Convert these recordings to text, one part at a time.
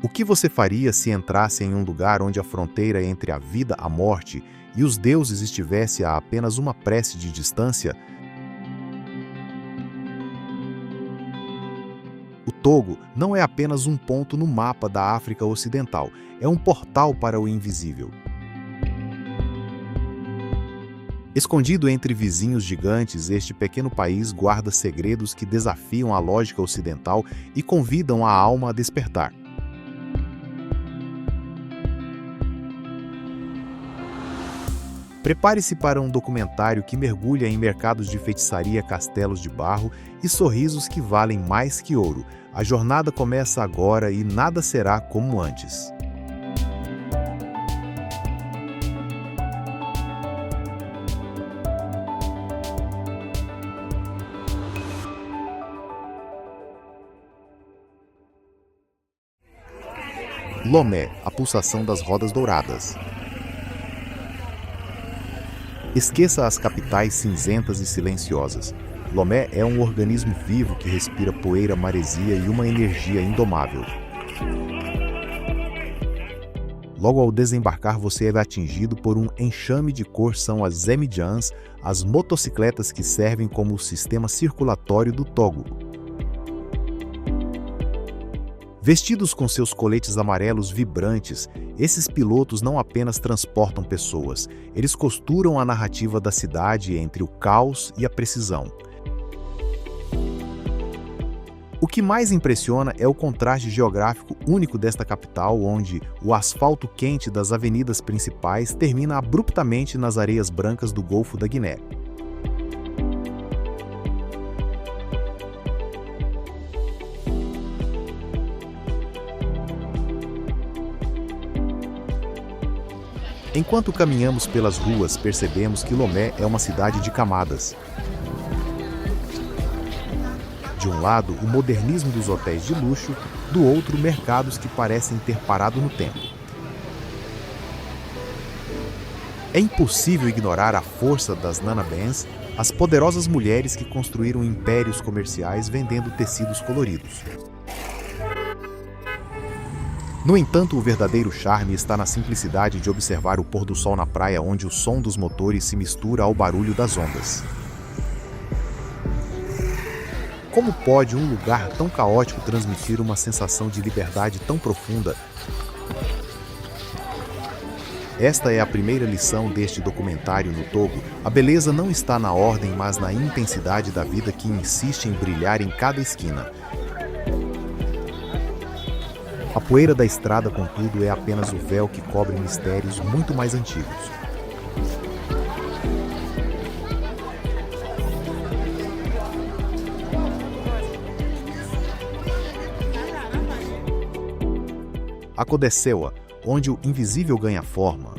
O que você faria se entrasse em um lugar onde a fronteira entre a vida e a morte e os deuses estivesse a apenas uma prece de distância? O Togo não é apenas um ponto no mapa da África Ocidental, é um portal para o invisível. Escondido entre vizinhos gigantes, este pequeno país guarda segredos que desafiam a lógica ocidental e convidam a alma a despertar. Prepare-se para um documentário que mergulha em mercados de feitiçaria, castelos de barro e sorrisos que valem mais que ouro. A jornada começa agora e nada será como antes. Lomé, a pulsação das rodas douradas. Esqueça as capitais cinzentas e silenciosas. Lomé é um organismo vivo que respira poeira, maresia e uma energia indomável. Logo ao desembarcar, você é atingido por um enxame de cor. São as Zemidjans, as motocicletas que servem como o sistema circulatório do Togo. Vestidos com seus coletes amarelos vibrantes, esses pilotos não apenas transportam pessoas, eles costuram a narrativa da cidade entre o caos e a precisão. O que mais impressiona é o contraste geográfico único desta capital, onde o asfalto quente das avenidas principais termina abruptamente nas areias brancas do Golfo da Guiné. Enquanto caminhamos pelas ruas, percebemos que Lomé é uma cidade de camadas. De um lado, o modernismo dos hotéis de luxo, do outro, mercados que parecem ter parado no tempo. É impossível ignorar a força das Nanabans, as poderosas mulheres que construíram impérios comerciais vendendo tecidos coloridos. No entanto, o verdadeiro charme está na simplicidade de observar o pôr do sol na praia, onde o som dos motores se mistura ao barulho das ondas. Como pode um lugar tão caótico transmitir uma sensação de liberdade tão profunda? Esta é a primeira lição deste documentário no Togo. A beleza não está na ordem, mas na intensidade da vida que insiste em brilhar em cada esquina. A poeira da estrada, contudo, é apenas o véu que cobre mistérios muito mais antigos. A Codecewa, onde o invisível ganha forma.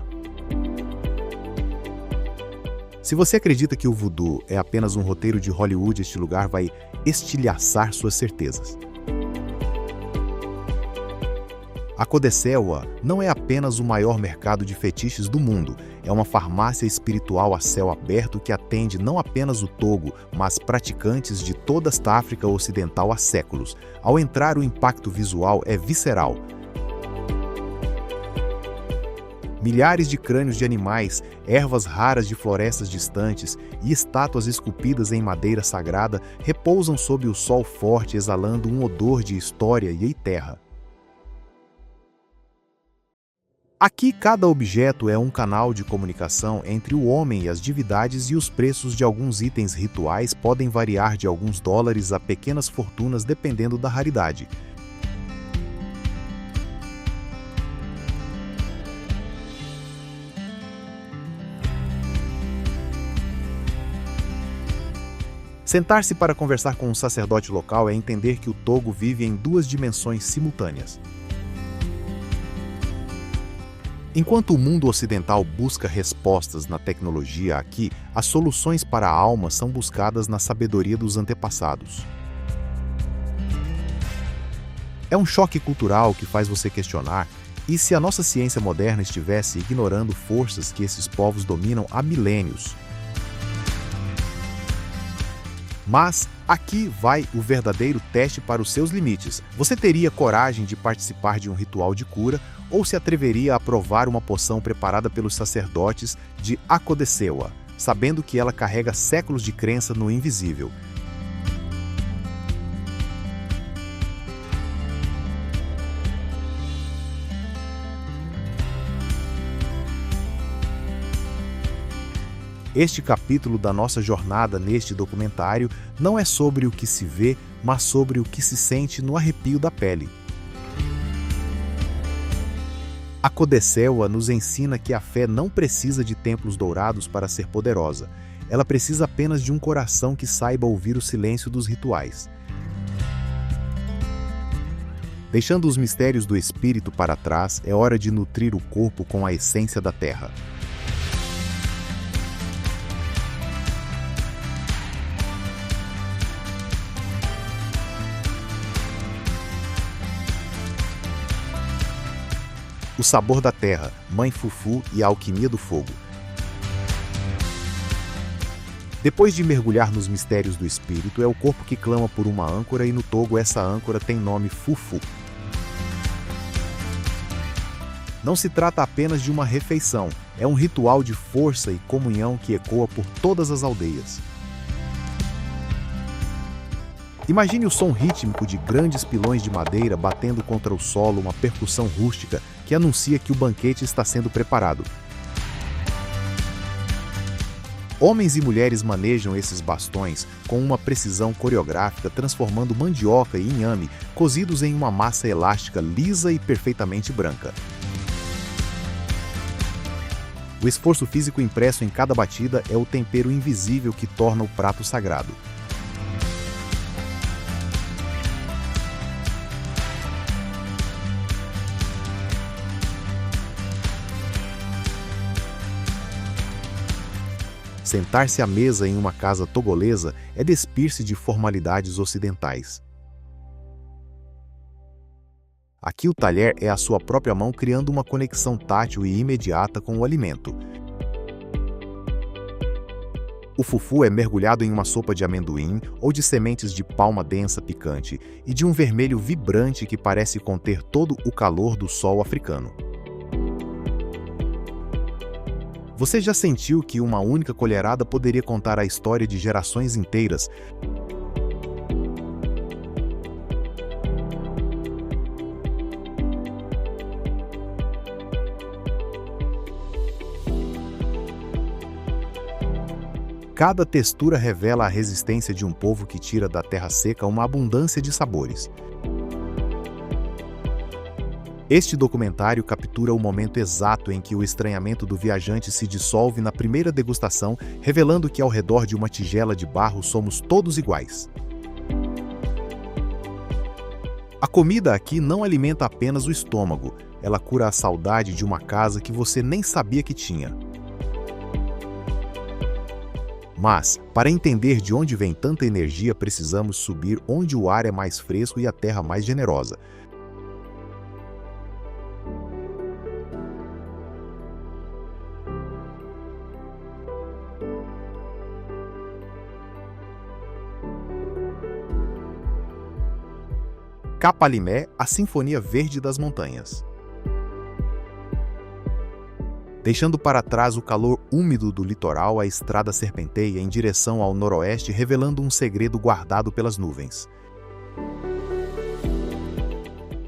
Se você acredita que o voodoo é apenas um roteiro de Hollywood, este lugar vai estilhaçar suas certezas. A Codecewa não é apenas o maior mercado de fetiches do mundo, é uma farmácia espiritual a céu aberto que atende não apenas o Togo, mas praticantes de toda esta África Ocidental há séculos. Ao entrar, o impacto visual é visceral. Milhares de crânios de animais, ervas raras de florestas distantes e estátuas esculpidas em madeira sagrada repousam sob o sol forte, exalando um odor de história e terra. Aqui, cada objeto é um canal de comunicação entre o homem e as divindades, e os preços de alguns itens rituais podem variar de alguns dólares a pequenas fortunas dependendo da raridade. Sentar-se para conversar com um sacerdote local é entender que o Togo vive em duas dimensões simultâneas. Enquanto o mundo ocidental busca respostas na tecnologia, aqui, as soluções para a alma são buscadas na sabedoria dos antepassados. É um choque cultural que faz você questionar: e se a nossa ciência moderna estivesse ignorando forças que esses povos dominam há milênios? Mas aqui vai o verdadeiro teste para os seus limites. Você teria coragem de participar de um ritual de cura ou se atreveria a provar uma poção preparada pelos sacerdotes de Akodesewa, sabendo que ela carrega séculos de crença no invisível? Este capítulo da nossa jornada neste documentário não é sobre o que se vê, mas sobre o que se sente no arrepio da pele. Akodesewa nos ensina que a fé não precisa de templos dourados para ser poderosa. Ela precisa apenas de um coração que saiba ouvir o silêncio dos rituais. Deixando os mistérios do espírito para trás, é hora de nutrir o corpo com a essência da terra. O sabor da terra, Mãe Fufu e a alquimia do fogo. Depois de mergulhar nos mistérios do espírito, é o corpo que clama por uma âncora e no Togo essa âncora tem nome Fufu. Não se trata apenas de uma refeição, é um ritual de força e comunhão que ecoa por todas as aldeias. Imagine o som rítmico de grandes pilões de madeira batendo contra o solo, uma percussão rústica que anuncia que o banquete está sendo preparado. Homens e mulheres manejam esses bastões com uma precisão coreográfica, transformando mandioca e inhame cozidos em uma massa elástica lisa e perfeitamente branca. O esforço físico impresso em cada batida é o tempero invisível que torna o prato sagrado. Sentar-se à mesa em uma casa togolesa é despir-se de formalidades ocidentais. Aqui o talher é a sua própria mão criando uma conexão tátil e imediata com o alimento. O fufu é mergulhado em uma sopa de amendoim ou de sementes de palma densa picante e de um vermelho vibrante que parece conter todo o calor do sol africano. Você já sentiu que uma única colherada poderia contar a história de gerações inteiras? Cada textura revela a resistência de um povo que tira da terra seca uma abundância de sabores. Este documentário captura o momento exato em que o estranhamento do viajante se dissolve na primeira degustação, revelando que ao redor de uma tigela de barro somos todos iguais. A comida aqui não alimenta apenas o estômago, ela cura a saudade de uma casa que você nem sabia que tinha. Mas, para entender de onde vem tanta energia, precisamos subir onde o ar é mais fresco e a terra mais generosa. Kapalimé, a Sinfonia Verde das Montanhas. Deixando para trás o calor úmido do litoral, a estrada serpenteia em direção ao noroeste, revelando um segredo guardado pelas nuvens.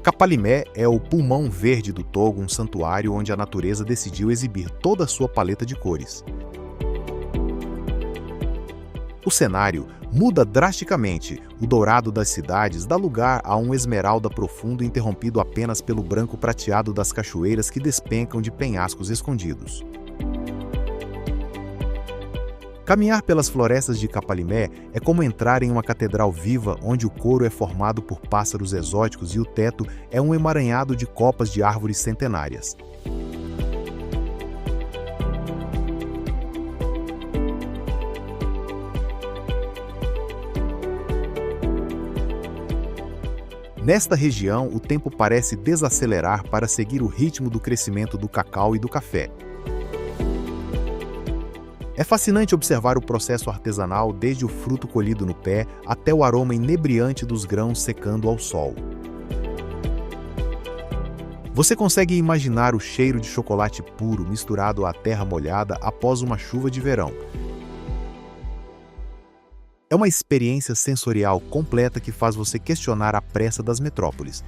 Kapalimé é o pulmão verde do Togo, um santuário onde a natureza decidiu exibir toda a sua paleta de cores. O cenário muda drasticamente. O dourado das cidades dá lugar a um esmeralda profundo interrompido apenas pelo branco prateado das cachoeiras que despencam de penhascos escondidos. Caminhar pelas florestas de Kapalimé é como entrar em uma catedral viva onde o couro é formado por pássaros exóticos e o teto é um emaranhado de copas de árvores centenárias. Nesta região, o tempo parece desacelerar para seguir o ritmo do crescimento do cacau e do café. É fascinante observar o processo artesanal desde o fruto colhido no pé até o aroma inebriante dos grãos secando ao sol. Você consegue imaginar o cheiro de chocolate puro misturado à terra molhada após uma chuva de verão. É uma experiência sensorial completa que faz você questionar a pressa das metrópoles.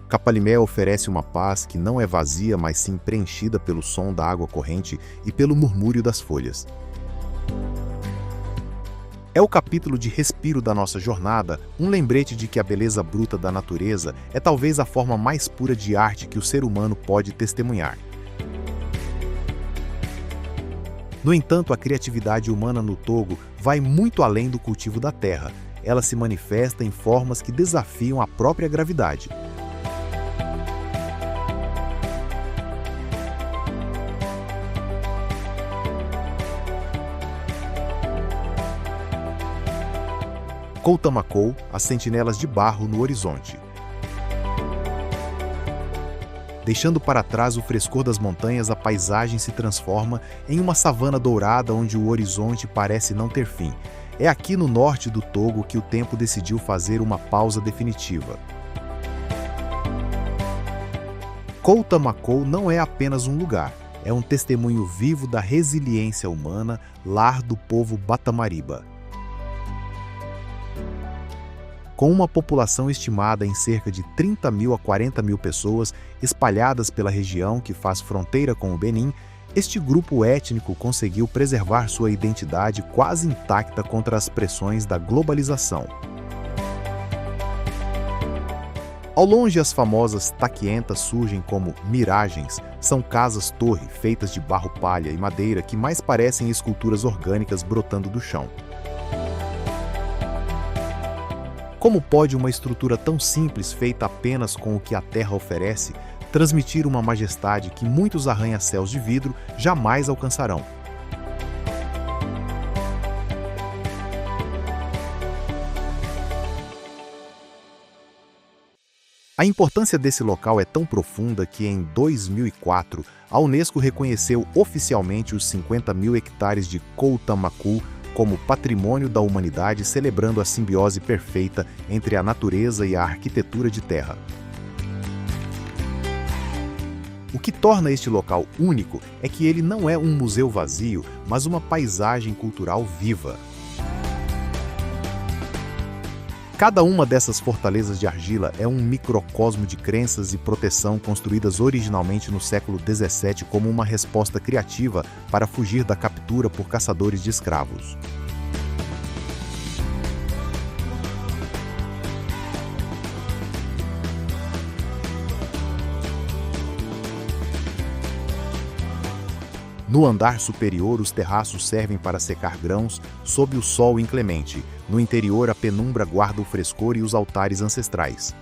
Capalimé oferece uma paz que não é vazia, mas sim preenchida pelo som da água corrente e pelo murmúrio das folhas. É o capítulo de respiro da nossa jornada, um lembrete de que a beleza bruta da natureza é talvez a forma mais pura de arte que o ser humano pode testemunhar. No entanto, a criatividade humana no Togo vai muito além do cultivo da terra. Ela se manifesta em formas que desafiam a própria gravidade. Kouta-Makou, as sentinelas de barro no horizonte. Deixando para trás o frescor das montanhas, a paisagem se transforma em uma savana dourada onde o horizonte parece não ter fim. É aqui no norte do Togo que o tempo decidiu fazer uma pausa definitiva. Kouta-Makou não é apenas um lugar, é um testemunho vivo da resiliência humana, lar do povo Batamariba. Com uma população estimada em cerca de 30 mil a 40 mil pessoas espalhadas pela região que faz fronteira com o Benin, este grupo étnico conseguiu preservar sua identidade quase intacta contra as pressões da globalização. Ao longe, as famosas taquientas surgem como miragens, são casas-torre feitas de barro palha e madeira que mais parecem esculturas orgânicas brotando do chão. Como pode uma estrutura tão simples, feita apenas com o que a terra oferece, transmitir uma majestade que muitos arranha-céus de vidro jamais alcançarão? A importância desse local é tão profunda que, em 2004, a Unesco reconheceu oficialmente os 50 mil hectares de Kouta-Makou como patrimônio da humanidade, celebrando a simbiose perfeita entre a natureza e a arquitetura de terra. O que torna este local único é que ele não é um museu vazio, mas uma paisagem cultural viva. Cada uma dessas fortalezas de argila é um microcosmo de crenças e proteção construídas originalmente no século XVII como uma resposta criativa para fugir da captura por caçadores de escravos. No andar superior, os terraços servem para secar grãos sob o sol inclemente. No interior, a penumbra guarda o frescor e os altares ancestrais.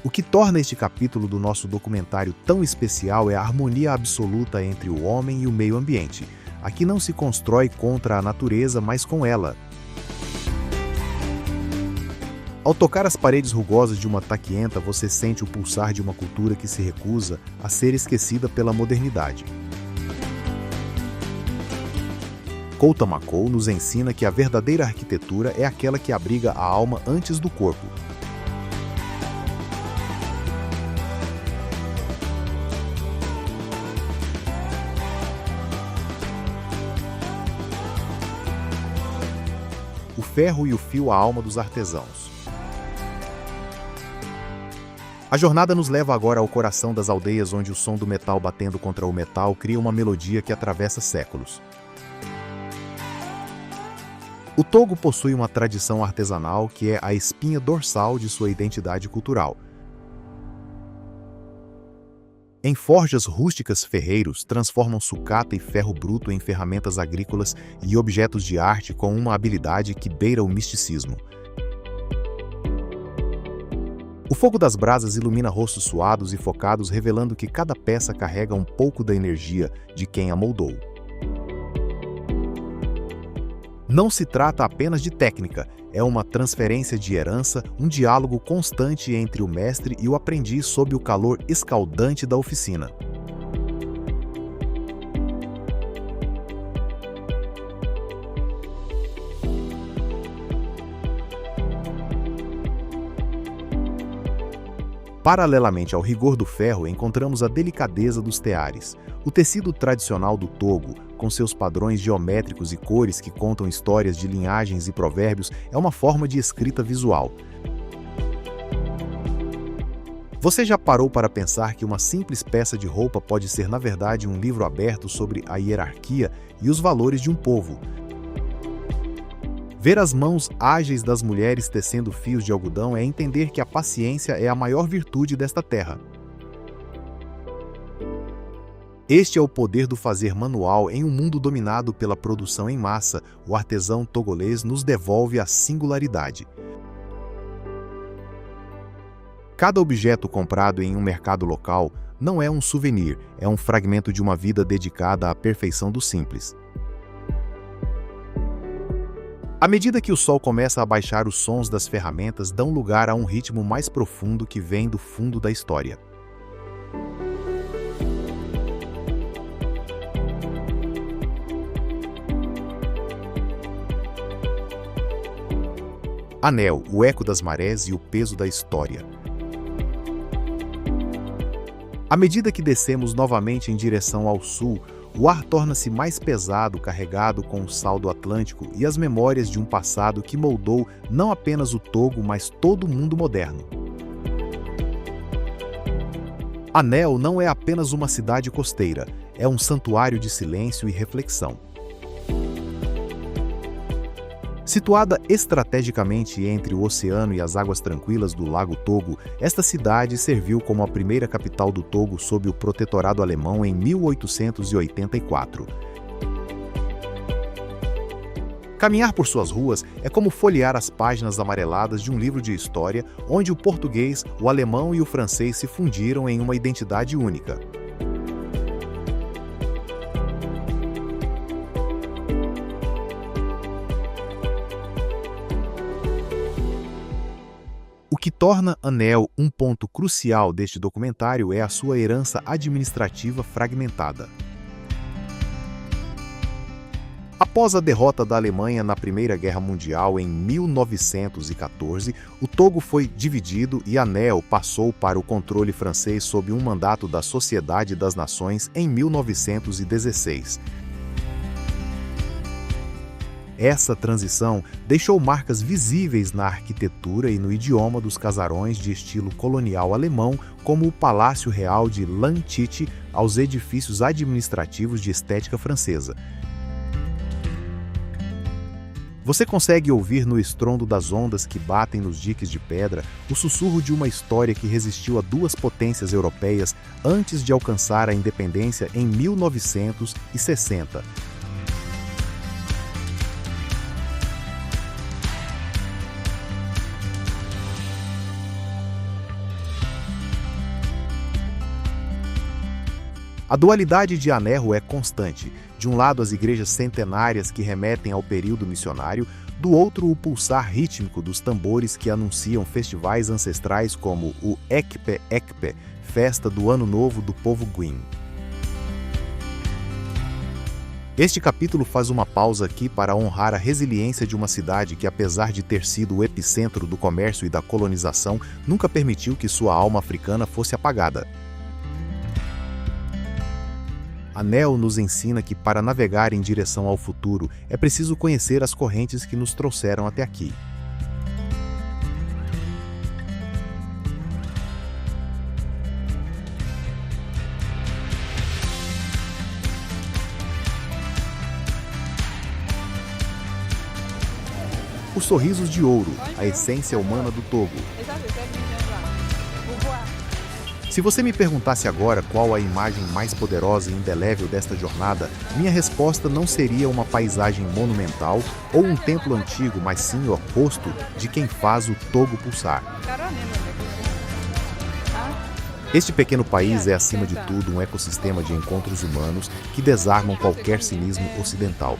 O que torna este capítulo do nosso documentário tão especial é a harmonia absoluta entre o homem e o meio ambiente. Aqui não se constrói contra a natureza, mas com ela. Ao tocar as paredes rugosas de uma taquienta, você sente o pulsar de uma cultura que se recusa a ser esquecida pela modernidade. Kouta-Makou nos ensina que a verdadeira arquitetura é aquela que abriga a alma antes do corpo. O ferro e o fio, a alma dos artesãos. A jornada nos leva agora ao coração das aldeias, onde o som do metal batendo contra o metal cria uma melodia que atravessa séculos. O Togo possui uma tradição artesanal que é a espinha dorsal de sua identidade cultural. Em forjas rústicas, ferreiros transformam sucata e ferro bruto em ferramentas agrícolas e objetos de arte com uma habilidade que beira o misticismo. O fogo das brasas ilumina rostos suados e focados, revelando que cada peça carrega um pouco da energia de quem a moldou. Não se trata apenas de técnica, é uma transferência de herança, um diálogo constante entre o mestre e o aprendiz sob o calor escaldante da oficina. Paralelamente ao rigor do ferro, encontramos a delicadeza dos teares. O tecido tradicional do Togo, com seus padrões geométricos e cores que contam histórias de linhagens e provérbios, é uma forma de escrita visual. Você já parou para pensar que uma simples peça de roupa pode ser, na verdade, um livro aberto sobre a hierarquia e os valores de um povo? Ver as mãos ágeis das mulheres tecendo fios de algodão é entender que a paciência é a maior virtude desta terra. Este é o poder do fazer manual em um mundo dominado pela produção em massa. O artesão togolês nos devolve a singularidade. Cada objeto comprado em um mercado local não é um souvenir, é um fragmento de uma vida dedicada à perfeição do simples. À medida que o sol começa a baixar, os sons das ferramentas dão lugar a um ritmo mais profundo que vem do fundo da história. Anel, o eco das marés e o peso da história. À medida que descemos novamente em direção ao sul, o ar torna-se mais pesado, carregado com o sal do Atlântico e as memórias de um passado que moldou não apenas o Togo, mas todo o mundo moderno. Anel não é apenas uma cidade costeira, é um santuário de silêncio e reflexão. Situada estrategicamente entre o oceano e as águas tranquilas do Lago Togo, esta cidade serviu como a primeira capital do Togo sob o protetorado alemão em 1884. Caminhar por suas ruas é como folhear as páginas amareladas de um livro de história onde o português, o alemão e o francês se fundiram em uma identidade única. O que torna Anel um ponto crucial deste documentário é a sua herança administrativa fragmentada. Após a derrota da Alemanha na Primeira Guerra Mundial em 1914, o Togo foi dividido e Anel passou para o controle francês sob um mandato da Sociedade das Nações em 1916. Essa transição deixou marcas visíveis na arquitetura e no idioma dos casarões de estilo colonial alemão, como o Palácio Real de Lanchichi, aos edifícios administrativos de estética francesa. Você consegue ouvir no estrondo das ondas que batem nos diques de pedra o sussurro de uma história que resistiu a duas potências europeias antes de alcançar a independência em 1960. A dualidade de Anerro é constante. De um lado, as igrejas centenárias que remetem ao período missionário, do outro, o pulsar rítmico dos tambores que anunciam festivais ancestrais como o Ekpe Ekpe, festa do Ano Novo do povo Gwin. Este capítulo faz uma pausa aqui para honrar a resiliência de uma cidade que, apesar de ter sido o epicentro do comércio e da colonização, nunca permitiu que sua alma africana fosse apagada. Anel nos ensina que, para navegar em direção ao futuro, é preciso conhecer as correntes que nos trouxeram até aqui. Os sorrisos de ouro, a essência humana do Togo. Se você me perguntasse agora qual a imagem mais poderosa e indelével desta jornada, minha resposta não seria uma paisagem monumental ou um templo antigo, mas sim o rosto de quem faz o Togo pulsar. Este pequeno país é, acima de tudo, um ecossistema de encontros humanos que desarmam qualquer cinismo ocidental.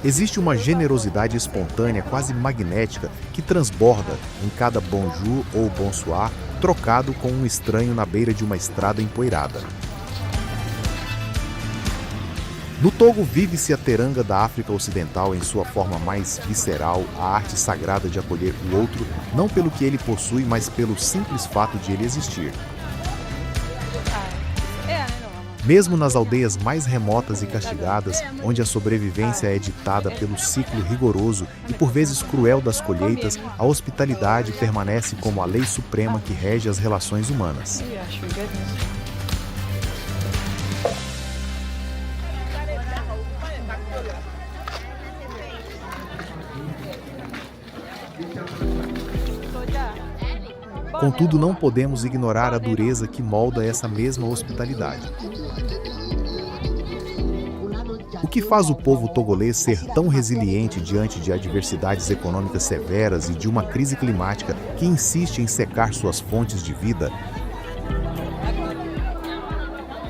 Existe uma generosidade espontânea, quase magnética, que transborda em cada bonjour ou bonsoir, trocado com um estranho na beira de uma estrada empoeirada. No Togo vive-se a teranga da África Ocidental em sua forma mais visceral, a arte sagrada de acolher o outro, não pelo que ele possui, mas pelo simples fato de ele existir. Mesmo nas aldeias mais remotas e castigadas, onde a sobrevivência é ditada pelo ciclo rigoroso e por vezes cruel das colheitas, a hospitalidade permanece como a lei suprema que rege as relações humanas. Contudo, não podemos ignorar a dureza que molda essa mesma hospitalidade. O que faz o povo togolês ser tão resiliente diante de adversidades econômicas severas e de uma crise climática que insiste em secar suas fontes de vida?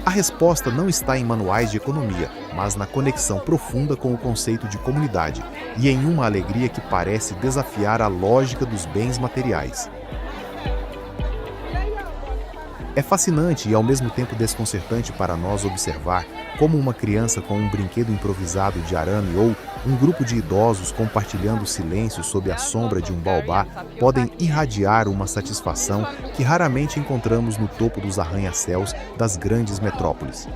A resposta não está em manuais de economia, mas na conexão profunda com o conceito de comunidade e em uma alegria que parece desafiar a lógica dos bens materiais. É fascinante e ao mesmo tempo desconcertante para nós observar como uma criança com um brinquedo improvisado de arame ou um grupo de idosos compartilhando silêncio sob a sombra de um baobá podem irradiar uma satisfação que raramente encontramos no topo dos arranha-céus das grandes metrópoles.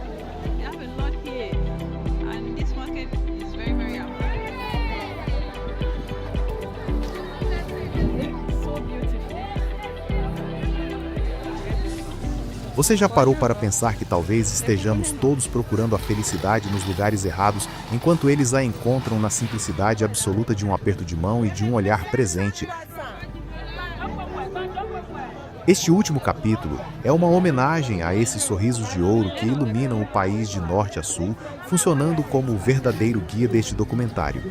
Você já parou para pensar que talvez estejamos todos procurando a felicidade nos lugares errados, enquanto eles a encontram na simplicidade absoluta de um aperto de mão e de um olhar presente? Este último capítulo é uma homenagem a esses sorrisos de ouro que iluminam o país de norte a sul, funcionando como o verdadeiro guia deste documentário.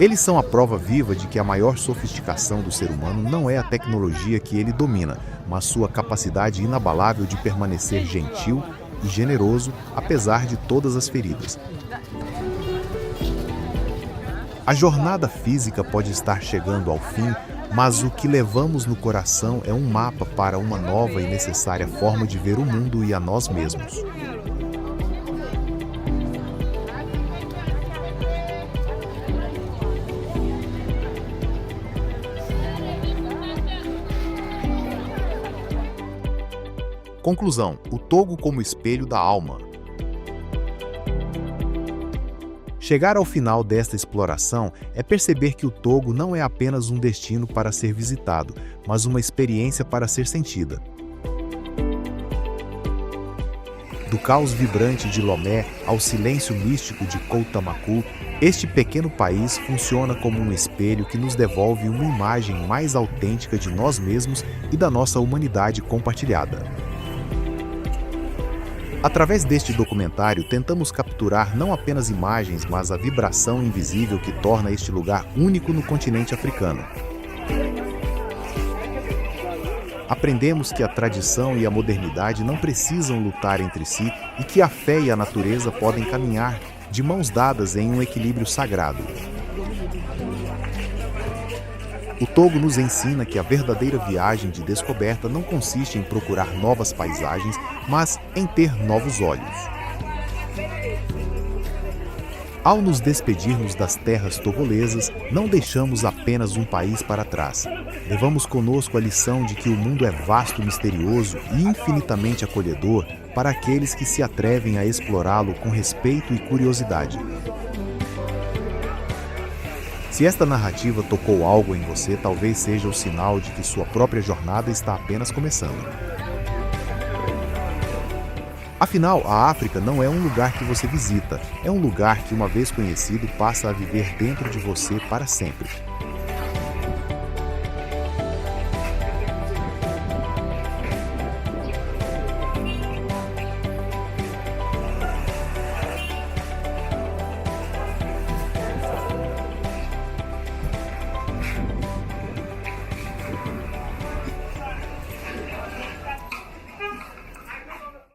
Eles são a prova viva de que a maior sofisticação do ser humano não é a tecnologia que ele domina, mas sua capacidade inabalável de permanecer gentil e generoso apesar de todas as feridas. A jornada física pode estar chegando ao fim, mas o que levamos no coração é um mapa para uma nova e necessária forma de ver o mundo e a nós mesmos. Conclusão: o Togo como espelho da alma. Chegar ao final desta exploração é perceber que o Togo não é apenas um destino para ser visitado, mas uma experiência para ser sentida. Do caos vibrante de Lomé ao silêncio místico de Coutamacu, este pequeno país funciona como um espelho que nos devolve uma imagem mais autêntica de nós mesmos e da nossa humanidade compartilhada. Através deste documentário, tentamos capturar não apenas imagens, mas a vibração invisível que torna este lugar único no continente africano. Aprendemos que a tradição e a modernidade não precisam lutar entre si e que a fé e a natureza podem caminhar de mãos dadas em um equilíbrio sagrado. O Togo nos ensina que a verdadeira viagem de descoberta não consiste em procurar novas paisagens, mas em ter novos olhos. Ao nos despedirmos das terras togolesas, não deixamos apenas um país para trás. Levamos conosco a lição de que o mundo é vasto, misterioso e infinitamente acolhedor para aqueles que se atrevem a explorá-lo com respeito e curiosidade. Se esta narrativa tocou algo em você, talvez seja o sinal de que sua própria jornada está apenas começando. Afinal, a África não é um lugar que você visita, é um lugar que, uma vez conhecido, passa a viver dentro de você para sempre.